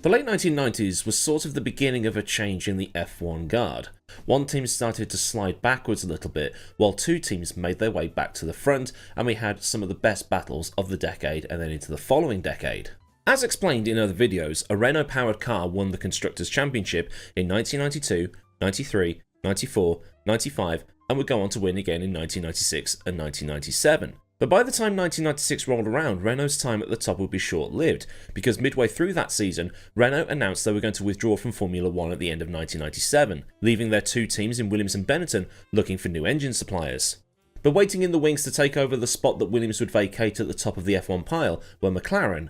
The late 1990s was sort of the beginning of a change in the F1 guard. One team started to slide backwards a little bit, while two teams made their way back to the front, and we had some of the best battles of the decade and then into the following decade. As explained in other videos, a Renault-powered car won the Constructors' Championship in 1992, 93, 94, 95, and would go on to win again in 1996 and 1997. But by the time 1996 rolled around, Renault's time at the top would be short-lived, because midway through that season, Renault announced they were going to withdraw from Formula 1 at the end of 1997, leaving their two teams in Williams and Benetton looking for new engine suppliers. But waiting in the wings to take over the spot that Williams would vacate at the top of the F1 pile were McLaren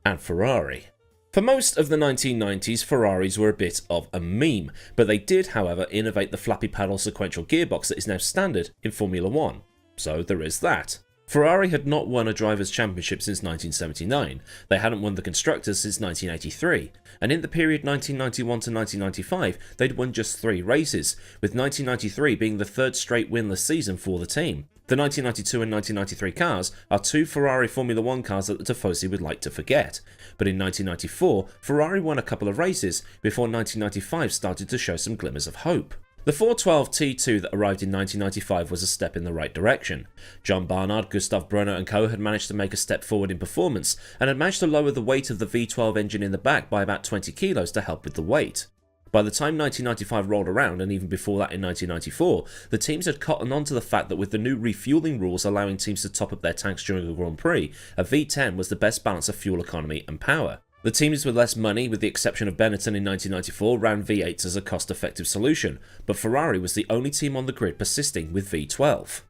and Ferrari. For most of the 1990s, Ferraris were a bit of a meme, but they did, however, innovate the flappy paddle sequential gearbox that is now standard in Formula 1. So there is that. Ferrari had not won a Drivers' Championship since 1979, they hadn't won the Constructors since 1983, and in the period 1991 to 1995 they'd won just 3 races, with 1993 being the third straight winless season for the team. The 1992 and 1993 cars are 2 Ferrari Formula 1 cars that the Tifosi would like to forget, but in 1994 Ferrari won a couple of races before 1995 started to show some glimmers of hope. The 412 T2 that arrived in 1995 was a step in the right direction. John Barnard, Gustav Brunner and co had managed to make a step forward in performance, and had managed to lower the weight of the V12 engine in the back by about 20 kilos to help with the weight. By the time 1995 rolled around, and even before that in 1994, the teams had cottoned on to the fact that with the new refueling rules allowing teams to top up their tanks during a Grand Prix, a V10 was the best balance of fuel economy and power. The teams with less money, with the exception of Benetton in 1994, ran V8s as a cost-effective solution, but Ferrari was the only team on the grid persisting with V12.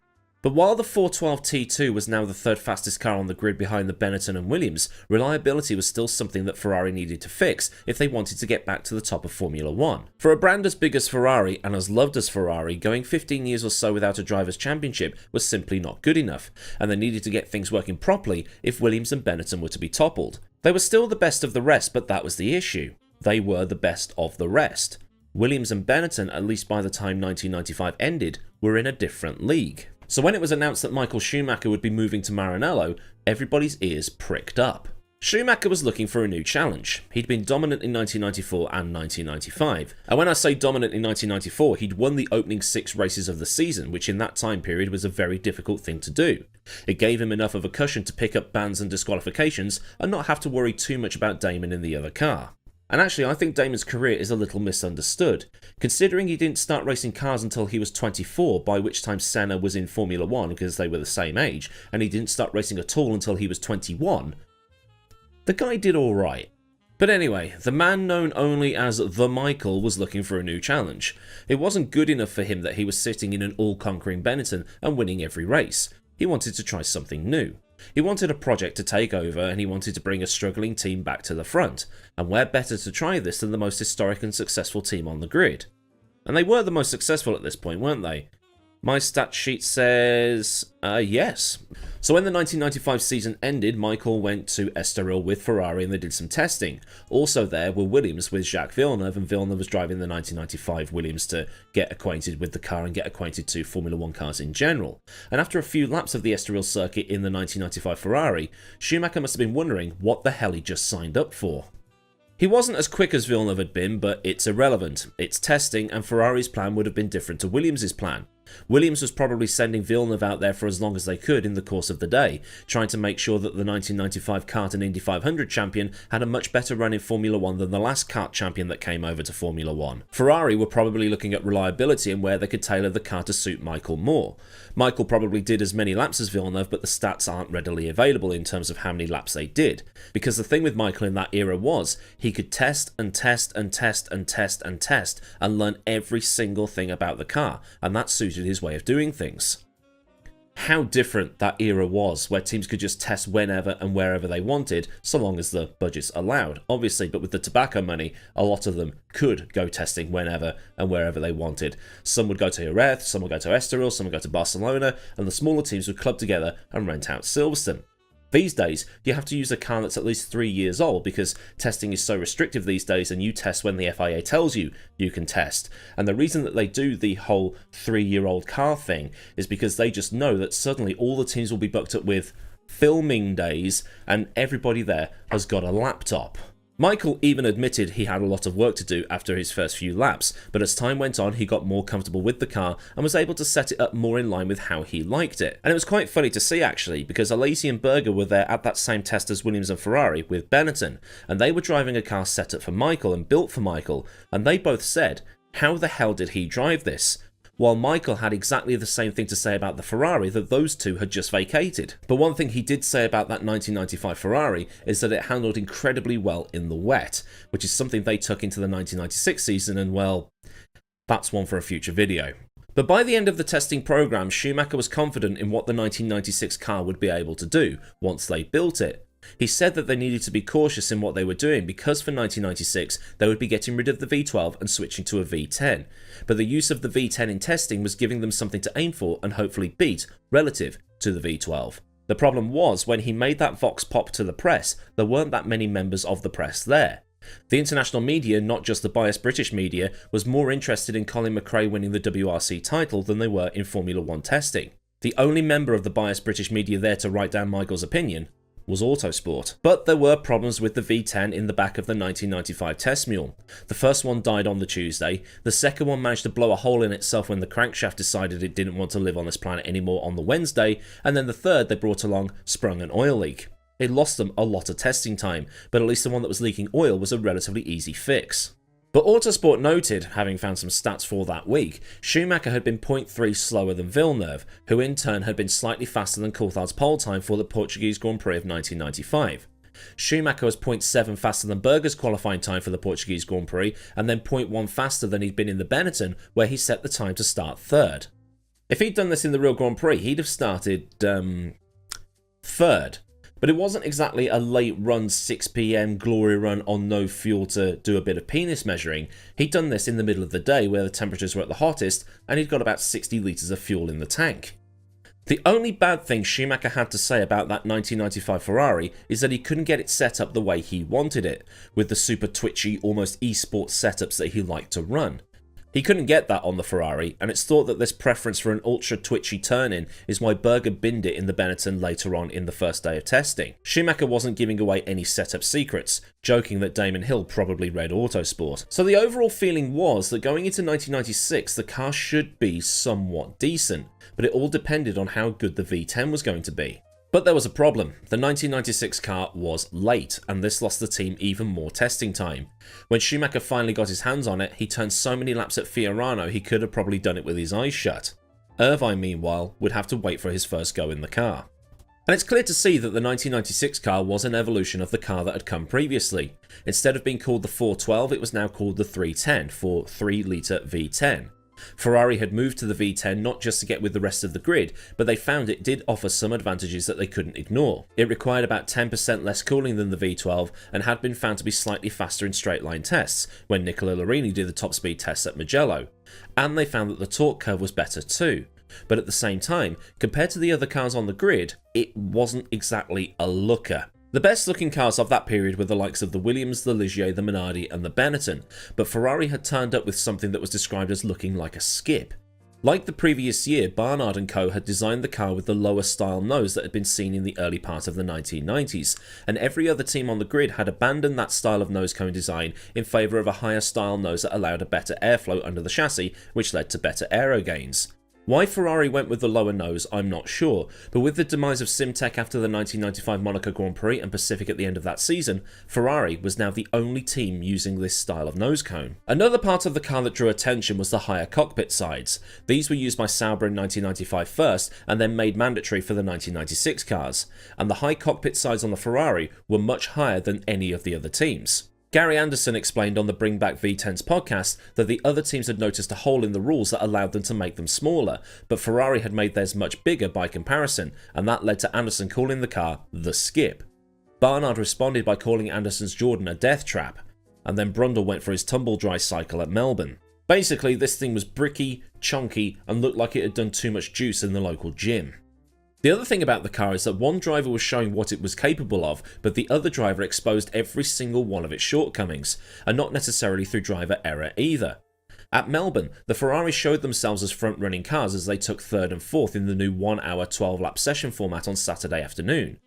But while the 412 T2 was now the third fastest car on the grid behind the Benetton and Williams, reliability was still something that Ferrari needed to fix if they wanted to get back to the top of Formula 1. For a brand as big as Ferrari and as loved as Ferrari, going 15 years or so without a Drivers' Championship was simply not good enough, and they needed to get things working properly if Williams and Benetton were to be toppled. They were still the best of the rest, but that was the issue. They were the best of the rest. Williams and Benetton, at least by the time 1995 ended, were in a different league. So when it was announced that Michael Schumacher would be moving to Maranello, everybody's ears pricked up. Schumacher was looking for a new challenge. He'd been dominant in 1994 and 1995. And when I say dominant in 1994, he'd won the opening 6 races of the season, which in that time period was a very difficult thing to do. It gave him enough of a cushion to pick up bans and disqualifications and not have to worry too much about Damon in the other car. And actually, I think Damon's career is a little misunderstood, considering he didn't start racing cars until he was 24, by which time Senna was in Formula 1 because they were the same age, and he didn't start racing at all until he was 21. The guy did alright. But anyway, the man known only as The Michael was looking for a new challenge. It wasn't good enough for him that he was sitting in an all-conquering Benetton and winning every race. He wanted to try something new. He wanted a project to take over, and he wanted to bring a struggling team back to the front, and where better to try this than the most historic and successful team on the grid? And they were the most successful at this point, weren't they? My stat sheet says, yes. So when the 1995 season ended, Michael went to Estoril with Ferrari and they did some testing. Also there were Williams with Jacques Villeneuve, and Villeneuve was driving the 1995 Williams to get acquainted with the car and get acquainted to Formula 1 cars in general. And after a few laps of the Estoril circuit in the 1995 Ferrari, Schumacher must have been wondering what the hell he just signed up for. He wasn't as quick as Villeneuve had been, but it's irrelevant. It's testing, and Ferrari's plan would have been different to Williams' plan. Williams was probably sending Villeneuve out there for as long as they could in the course of the day, trying to make sure that the 1995 kart and Indy 500 champion had a much better run in Formula 1 than the last kart champion that came over to Formula 1. Ferrari were probably looking at reliability and where they could tailor the car to suit Michael more. Michael probably did as many laps as Villeneuve, but the stats aren't readily available in terms of how many laps they did. Because the thing with Michael in that era was, he could test and test and test and test and test and learn every single thing about the car, and that suited his way of doing things. How different that era was, where teams could just test whenever and wherever they wanted, so long as the budgets allowed, obviously, but with the tobacco money, a lot of them could go testing whenever and wherever they wanted. Some would go to Jerez, some would go to Estoril, some would go to Barcelona, and the smaller teams would club together and rent out Silverstone. These days, you have to use a car that's at least 3 years old because testing is so restrictive these days, and you test when the FIA tells you you can test. And the reason that they do the whole 3-year-old car thing is because they just know that suddenly all the teams will be booked up with filming days and everybody there has got a laptop. Michael even admitted he had a lot of work to do after his first few laps, but as time went on he got more comfortable with the car and was able to set it up more in line with how he liked it. And it was quite funny to see actually, because Alesi and Berger were there at that same test as Williams and Ferrari with Benetton, and they were driving a car set up for Michael and built for Michael, and they both said, how the hell did he drive this? While Michael had exactly the same thing to say about the Ferrari that those two had just vacated. But one thing he did say about that 1995 Ferrari is that it handled incredibly well in the wet, which is something they took into the 1996 season, and well, that's one for a future video. But by the end of the testing program, Schumacher was confident in what the 1996 car would be able to do once they built it. He said that they needed to be cautious in what they were doing because for 1996 they would be getting rid of the V12 and switching to a V10, but the use of the V10 in testing was giving them something to aim for and hopefully beat relative to the V12. The problem was when he made that vox pop to the press, there weren't that many members of the press there. The international media, not just the biased British media, was more interested in Colin McRae winning the WRC title than they were in Formula 1 testing. The only member of the biased British media there to write down Michael's opinion was Autosport. But there were problems with the V10 in the back of the 1995 test mule. The first one died on the Tuesday, the second one managed to blow a hole in itself when the crankshaft decided it didn't want to live on this planet anymore on the Wednesday, and then the third they brought along sprung an oil leak. It lost them a lot of testing time, but at least the one that was leaking oil was a relatively easy fix. But Autosport noted, having found some stats for that week, Schumacher had been 0.3 slower than Villeneuve, who in turn had been slightly faster than Coulthard's pole time for the Portuguese Grand Prix of 1995. Schumacher was 0.7 faster than Berger's qualifying time for the Portuguese Grand Prix, and then 0.1 faster than he'd been in the Benetton, where he set the time to start third. If he'd done this in the real Grand Prix, he'd have started third. But it wasn't exactly a late run 6 PM glory run on no fuel to do a bit of penis measuring. He'd done this in the middle of the day where the temperatures were at the hottest, and he'd got about 60 litres of fuel in the tank. The only bad thing Schumacher had to say about that 1995 Ferrari is that he couldn't get it set up the way he wanted it, with the super twitchy, almost esports setups that he liked to run. He couldn't get that on the Ferrari, and it's thought that this preference for an ultra twitchy turn-in is why Berger binned it in the Benetton later on in the first day of testing. Schumacher wasn't giving away any setup secrets, joking that Damon Hill probably read Autosport. So the overall feeling was that going into 1996 the car should be somewhat decent, but it all depended on how good the V10 was going to be. But there was a problem. The 1996 car was late, and this lost the team even more testing time. When Schumacher finally got his hands on it, he turned so many laps at Fiorano he could have probably done it with his eyes shut. Irvine, meanwhile, would have to wait for his first go in the car. And it's clear to see that the 1996 car was an evolution of the car that had come previously. Instead of being called the 412, it was now called the 310 for 3-litre V10. Ferrari had moved to the V10 not just to get with the rest of the grid, but they found it did offer some advantages that they couldn't ignore. It required about 10% less cooling than the V12 and had been found to be slightly faster in straight line tests when Nicola Larini did the top speed tests at Mugello. And they found that the torque curve was better too. But at the same time, compared to the other cars on the grid, it wasn't exactly a looker. The best looking cars of that period were the likes of the Williams, the Ligier, the Minardi and the Benetton, but Ferrari had turned up with something that was described as looking like a skip. Like the previous year, Barnard & Co had designed the car with the lower style nose that had been seen in the early part of the 1990s, and every other team on the grid had abandoned that style of nose cone design in favour of a higher style nose that allowed a better airflow under the chassis, which led to better aero gains. Why Ferrari went with the lower nose, I'm not sure, but with the demise of Simtech after the 1995 Monaco Grand Prix and Pacific at the end of that season, Ferrari was now the only team using this style of nose cone. Another part of the car that drew attention was the higher cockpit sides. These were used by Sauber in 1995 first, and then made mandatory for the 1996 cars, and the high cockpit sides on the Ferrari were much higher than any of the other teams. Gary Anderson explained on the Bring Back V10's podcast that the other teams had noticed a hole in the rules that allowed them to make them smaller, but Ferrari had made theirs much bigger by comparison, and that led to Anderson calling the car the Skip. Barnard responded by calling Anderson's Jordan a death trap, and then Brundle went for his tumble dry cycle at Melbourne. Basically, this thing was bricky, chunky, and looked like it had done too much juice in the local gym. The other thing about the car is that one driver was showing what it was capable of, but the other driver exposed every single one of its shortcomings, and not necessarily through driver error either. At Melbourne, the Ferraris showed themselves as front-running cars as they took third and fourth in the new 1 hour 12 lap session format on Saturday afternoon.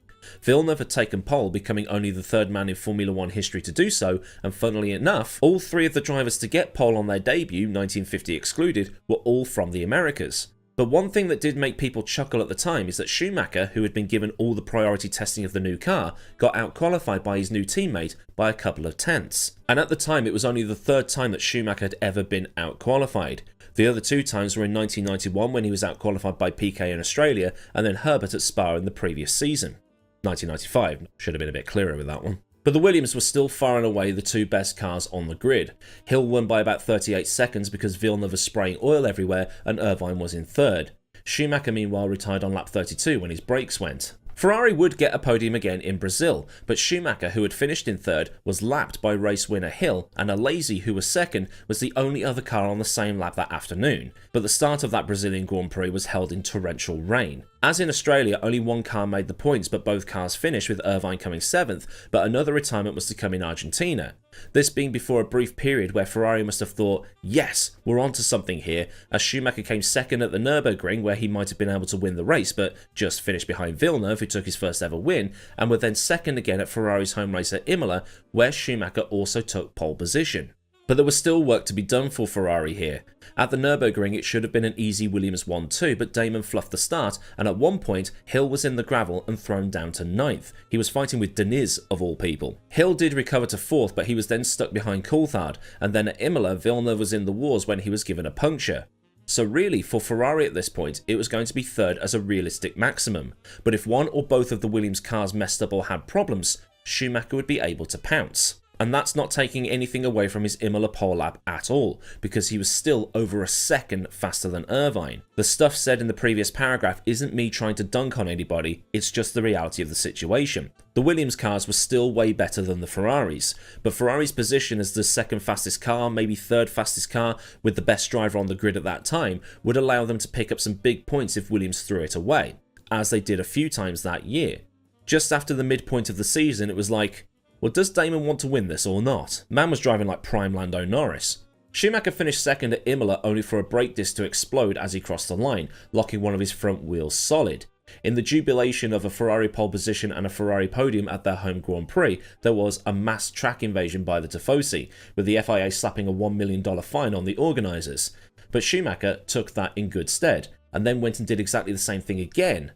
Villeneuve had taken pole, becoming only the third man in Formula 1 history to do so, and funnily enough, all three of the drivers to get pole on their debut, 1950 excluded, were all from the Americas. But one thing that did make people chuckle at the time is that Schumacher, who had been given all the priority testing of the new car, got out-qualified by his new teammate by a couple of tenths. And at the time, it was only the third time that Schumacher had ever been out-qualified. The other two times were in 1991 when he was out-qualified by Piquet in Australia, and then Herbert at Spa in the previous season. 1995, should have been a bit clearer with that one. But the Williams were still far and away the two best cars on the grid. Hill won by about 38 seconds because Villeneuve was spraying oil everywhere and Irvine was in third. Schumacher meanwhile retired on lap 32 when his brakes went. Ferrari would get a podium again in Brazil, but Schumacher, who had finished in third, was lapped by race winner Hill, and Alesi, who was second, was the only other car on the same lap that afternoon. But the start of that Brazilian Grand Prix was held in torrential rain. As in Australia, only one car made the points, but both cars finished, with Irvine coming 7th, but another retirement was to come in Argentina. This being before a brief period where Ferrari must have thought, yes, we're onto something here, as Schumacher came second at the Nürburgring, where he might have been able to win the race, but just finished behind Villeneuve, who took his first ever win, and were then second again at Ferrari's home race at Imola, where Schumacher also took pole position. But there was still work to be done for Ferrari here. At the Nürburgring, it should have been an easy Williams 1-2, but Damon fluffed the start, and at one point, Hill was in the gravel and thrown down to 9th. He was fighting with Diniz, of all people. Hill did recover to 4th, but he was then stuck behind Coulthard, and then at Imola, Villeneuve was in the wars when he was given a puncture. So really, for Ferrari at this point, it was going to be third as a realistic maximum. But if one or both of the Williams cars messed up or had problems, Schumacher would be able to pounce. And that's not taking anything away from his Imola pole lap at all, because he was still over a second faster than Irvine. The stuff said in the previous paragraph isn't me trying to dunk on anybody, it's just the reality of the situation. The Williams cars were still way better than the Ferraris, but Ferrari's position as the second fastest car, maybe third fastest car, with the best driver on the grid at that time, would allow them to pick up some big points if Williams threw it away, as they did a few times that year. Just after the midpoint of the season, it was like, well, does Damon want to win this or not? Man was driving like prime Lando Norris. Schumacher finished second at Imola only for a brake disc to explode as he crossed the line, locking one of his front wheels solid. In the jubilation of a Ferrari pole position and a Ferrari podium at their home Grand Prix, there was a mass track invasion by the Tifosi, with the FIA slapping a $1 million fine on the organisers. But Schumacher took that in good stead, and then went and did exactly the same thing again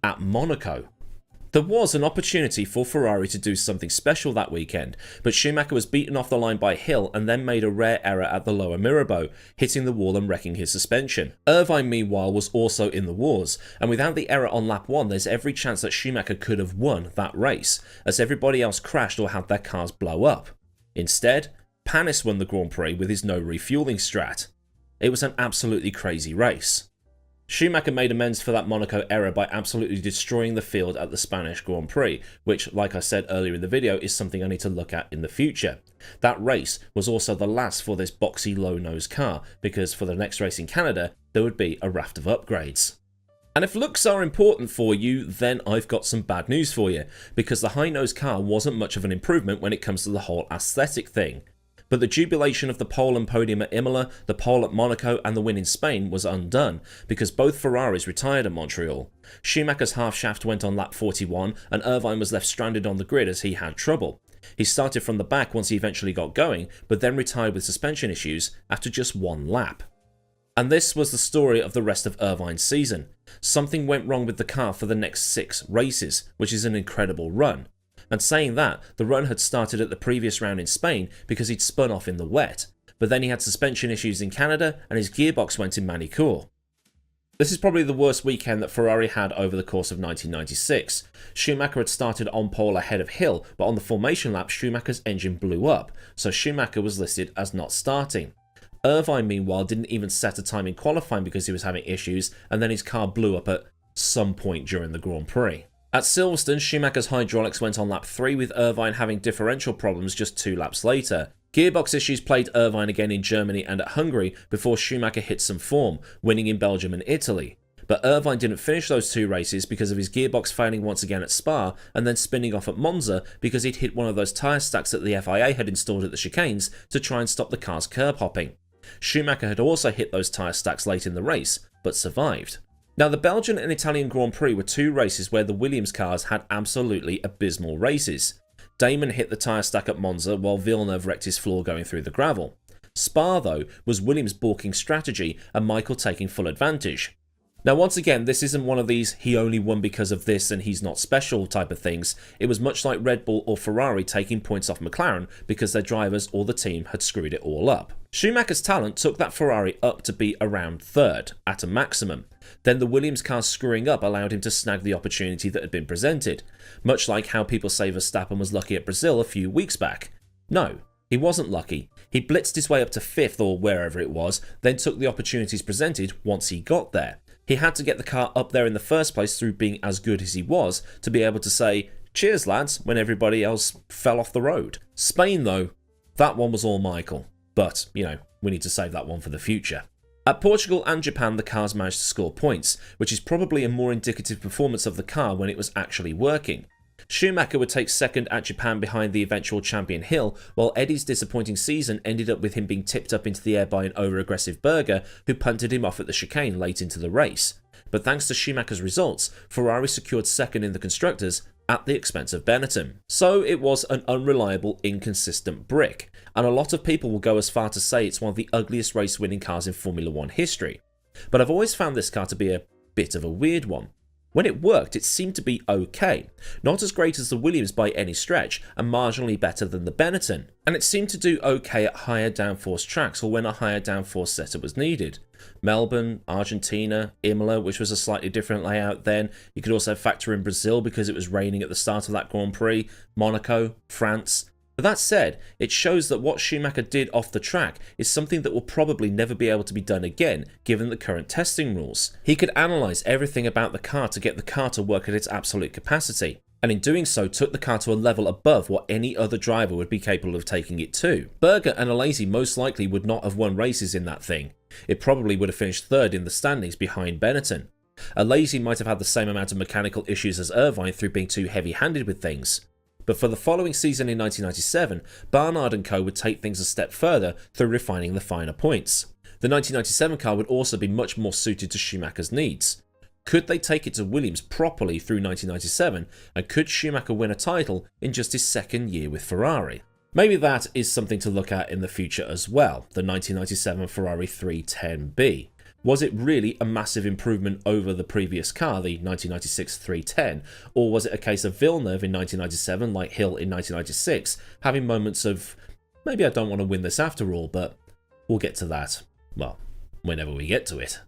at Monaco. There was an opportunity for Ferrari to do something special that weekend, but Schumacher was beaten off the line by Hill and then made a rare error at the lower mirror bow, hitting the wall and wrecking his suspension. Irvine meanwhile was also in the wars, and without the error on lap 1 there's every chance that Schumacher could have won that race, as everybody else crashed or had their cars blow up. Instead, Panis won the Grand Prix with his no refueling strat. It was an absolutely crazy race. Schumacher made amends for that Monaco error by absolutely destroying the field at the Spanish Grand Prix, which, like I said earlier in the video, is something I need to look at in the future. That race was also the last for this boxy low-nose car, because for the next race in Canada, there would be a raft of upgrades. And if looks are important for you, then I've got some bad news for you, because the high-nose car wasn't much of an improvement when it comes to the whole aesthetic thing. But the jubilation of the pole and podium at Imola, the pole at Monaco and the win in Spain was undone, because both Ferraris retired at Montreal. Schumacher's half shaft went on lap 41 and Irvine was left stranded on the grid as he had trouble. He started from the back once he eventually got going, but then retired with suspension issues after just one lap. And this was the story of the rest of Irvine's season. Something went wrong with the car for the next 6 races, which is an incredible run. And saying that, the run had started at the previous round in Spain because he'd spun off in the wet, but then he had suspension issues in Canada and his gearbox went in manicure. This is probably the worst weekend that Ferrari had over the course of 1996. Schumacher had started on pole ahead of Hill, but on the formation lap Schumacher's engine blew up, so Schumacher was listed as not starting. Irvine meanwhile didn't even set a time in qualifying because he was having issues, and then his car blew up at some point during the Grand Prix. At Silverstone, Schumacher's hydraulics went on lap 3 with Irvine having differential problems just 2 laps later. Gearbox issues plagued Irvine again in Germany and at Hungary before Schumacher hit some form, winning in Belgium and Italy. But Irvine didn't finish those 2 races because of his gearbox failing once again at Spa and then spinning off at Monza because he'd hit one of those tyre stacks that the FIA had installed at the chicanes to try and stop the car's curb hopping. Schumacher had also hit those tyre stacks late in the race, but survived. Now, the Belgian and Italian Grand Prix were two races where the Williams cars had absolutely abysmal races. Damon hit the tyre stack at Monza while Villeneuve wrecked his floor going through the gravel. Spa, though, was Williams' balking strategy and Michael taking full advantage. Now, once again, this isn't one of these he only won because of this and he's not special type of things. It was much like Red Bull or Ferrari taking points off McLaren because their drivers or the team had screwed it all up. Schumacher's talent took that Ferrari up to be around third, at a maximum. Then the Williams car screwing up allowed him to snag the opportunity that had been presented, much like how people say Verstappen was lucky at Brazil a few weeks back. No, he wasn't lucky. He blitzed his way up to 5th or wherever it was, then took the opportunities presented once he got there. He had to get the car up there in the first place through being as good as he was to be able to say, "Cheers lads," when everybody else fell off the road. Spain though, that one was all Michael. But, you know, we need to save that one for the future. At Portugal and Japan, the cars managed to score points, which is probably a more indicative performance of the car when it was actually working. Schumacher would take second at Japan behind the eventual champion Hill, while Eddie's disappointing season ended up with him being tipped up into the air by an over-aggressive Berger who punted him off at the chicane late into the race. But thanks to Schumacher's results, Ferrari secured second in the constructors at the expense of Benetton. So it was an unreliable, inconsistent brick, and a lot of people will go as far to say it's one of the ugliest race-winning cars in Formula 1 history. But I've always found this car to be a bit of a weird one. When it worked, it seemed to be okay. Not as great as the Williams by any stretch, and marginally better than the Benetton. And it seemed to do okay at higher downforce tracks or when a higher downforce setup was needed. Melbourne, Argentina, Imola, which was a slightly different layout then. You could also factor in Brazil because it was raining at the start of that Grand Prix, Monaco, France. But that said, it shows that what Schumacher did off the track is something that will probably never be able to be done again, given the current testing rules. He could analyse everything about the car to get the car to work at its absolute capacity, and in doing so took the car to a level above what any other driver would be capable of taking it to. Berger and Alesi most likely would not have won races in that thing. It probably would have finished third in the standings behind Benetton. Alesi might have had the same amount of mechanical issues as Irvine through being too heavy-handed with things. But for the following season in 1997, Barnard & Co would take things a step further through refining the finer points. The 1997 car would also be much more suited to Schumacher's needs. Could they take it to Williams properly through 1997, and could Schumacher win a title in just his second year with Ferrari? Maybe that is something to look at in the future as well, the 1997 Ferrari 310B. Was it really a massive improvement over the previous car, the 1996 310, or was it a case of Villeneuve in 1997, like Hill in 1996, having moments of, maybe I don't want to win this after all, but we'll get to that, well, whenever we get to it.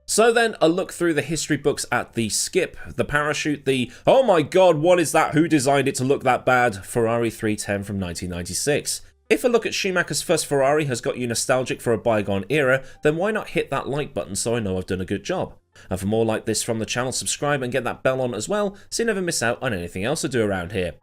So then, a look through the history books at the skip, the parachute, the, oh my god, what is that, who designed it to look that bad, Ferrari 310 from 1996. If a look at Schumacher's first Ferrari has got you nostalgic for a bygone era, then why not hit that like button so I know I've done a good job? And for more like this from the channel, subscribe and get that bell on as well, so you never miss out on anything else I do around here.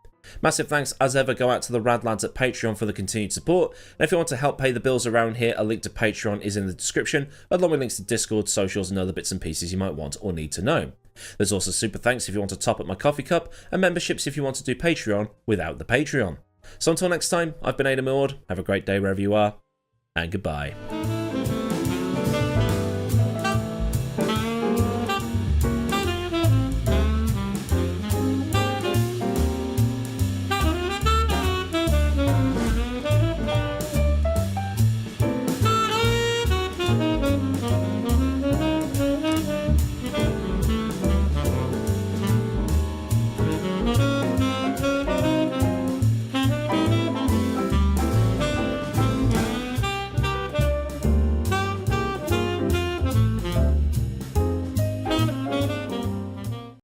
Massive thanks as ever go out to the rad lads at Patreon for the continued support, and if you want to help pay the bills around here, a link to Patreon is in the description, along with links to Discord, socials and other bits and pieces you might want or need to know. There's also super thanks if you want to top up my coffee cup, and memberships if you want to do Patreon without the Patreon. So until next time, I've been AdmiralLaWind, have a great day wherever you are, and goodbye.